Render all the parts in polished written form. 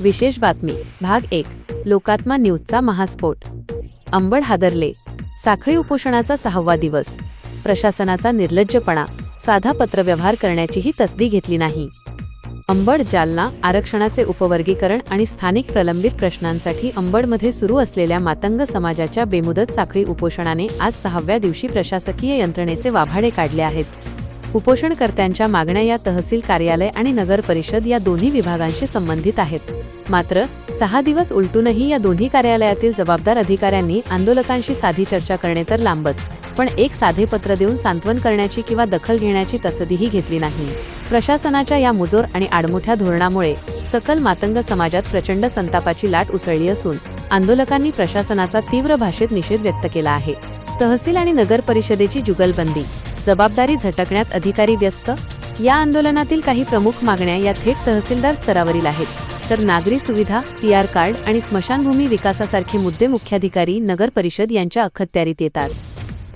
विशेष बातमी भाग 1 लोकात्मा न्यूजचा महास्फोट। अंबड हादरले, साखळी उपोषणाचा 6वा दिवस। प्रशासनाचा निर्लज्जपणा, साधा पत्रव्यवहार करण्याचीही तसदी घेतली नाही। अंबड जालना आरक्षणाचे उपवर्गीकरण आणि स्थानिक प्रलंबित प्रश्नांसाठी अंबडमध्ये सुरू असलेल्या मातंग समाजाच्या बेमुदत साखळी उपोषणाने आज 6व्या दिवशी प्रशासकीय यंत्रणेचे वाभाडे काढले आहेत। उपोषणकर्त्यांच्या मागण्या या तहसील कार्यालय आणि नगर परिषद या दोन्ही विभागांशी संबंधित आहेत। मात्र 6 दिवस उलटूनही या दोन्ही कार्यालयातील जबाबदार अधिकाऱ्यांनी आंदोलकांशी साधी चर्चा करणे तर लांबच, पण एक साधे पत्र देऊन सांत्वन करण्याची किंवा दखल घेण्याची तसदीही घेतली नाही। प्रशासनाच्या या मुजोर आणि आडमुठ्या धोरणामुळे सकल मातंग समाजात प्रचंड संतापाची लाट उसळली असून आंदोलकांनी प्रशासनाचा तीव्र भाषेत निषेध व्यक्त केला आहे। तहसील आणि नगर परिषदेची जुगलबंदी, जबाबदारी झटकण्यात अधिकारी व्यस्त। या आंदोलनातील काही प्रमुख मागण्या या थेट तहसीलदार स्तरावरील आहेत, तर नागरी सुविधा, पीआर कार्ड आणि स्मशानभूमी विकासासारखे मुद्दे मुख्याधिकारी नगर परिषद यांच्या अखत्यारीत येतात।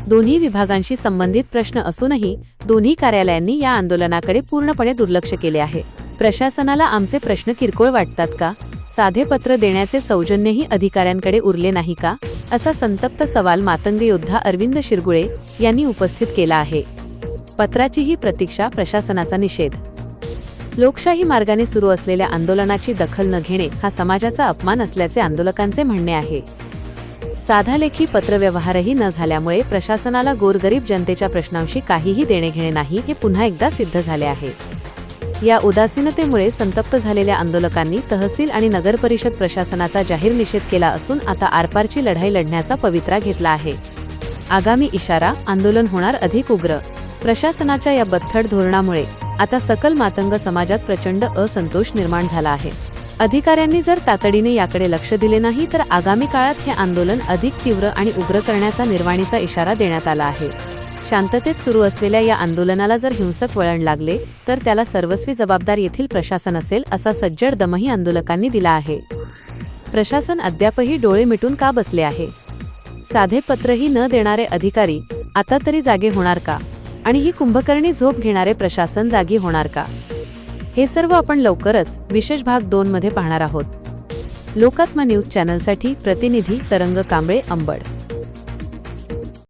दोन्ही विभागांशी संबंधित प्रश्न असूनही दोन्ही कार्यालयांनी या आंदोलनाकडे पूर्णपणे दुर्लक्ष केले आहे। प्रशासनाला आमचे प्रश्न किरकोळ वाटतात का? साधे पत्र देण्याचे सौजन्यही अधिकाऱ्यांकडे उरले नाही का? असा संतप्त सवाल मातंग योद्धा अरविंद शिरगुळे यांनी उपस्थित केला आहे। पत्राचीही प्रतीक्षा, प्रशासनाचा निषेध। लोकशाही मार्गाने सुरू असलेल्या आंदोलनाची दखल न घेणे हा समाजाचा अपमान असल्याचे आंदोलकांचे म्हणणे आहे। साधा लेखी पत्रव्यवहारही न झाल्यामुळे प्रशासनाला गोरगरीब जनतेच्या प्रश्नांशी काहीही देणेघेणे नाही हे पुन्हा एकदा सिद्ध झाले आहे। या उदासीनतेमुळे संतप्त झालेल्या आंदोलकांनी तहसील आणि नगर परिषद प्रशासनाचा जाहीर निषेध केला असून आता आरपारची लढाई लढण्याचा पवित्रा घेतला आहे। आगामी इशारा, आंदोलन होणार अधिक उग्र। प्रशासनाच्या या बदथट धोरणामुळे आता सकल मातंग समाजात प्रचंड असंतोष निर्माण झाला आहे। अधिकाऱ्यांनी जर तातडीने याकडे लक्ष दिले नाही तर आगामी काळात हे आंदोलन अधिक तीव्र आणि उग्र करण्याचा निर्वाणीचा इशारा देण्यात आला आहे। शांततेत सुरू असलेल्या या आंदोलनाला जर हिंसक वळण लागले तर त्याला सर्वस्वी जबाबदार येथील प्रशासन असेल, असा सज्जड दमही आंदोलकांनी दिला आहे। प्रशासन अद्यापही डोळे मिटून का बसले आहे? साधे पत्रही न देणारे अधिकारी आता तरी जागे होणार का? आणि ही कुंभकर्णी झोप घेणारे प्रशासन जागी होणार का? हे सर्व आपण लवकरच विशेष भाग 2 मध्ये पाहणार आहोत। लोकात्मा न्यूज चॅनलसाठी प्रतिनिधी तरंग कांबळे, अंबड।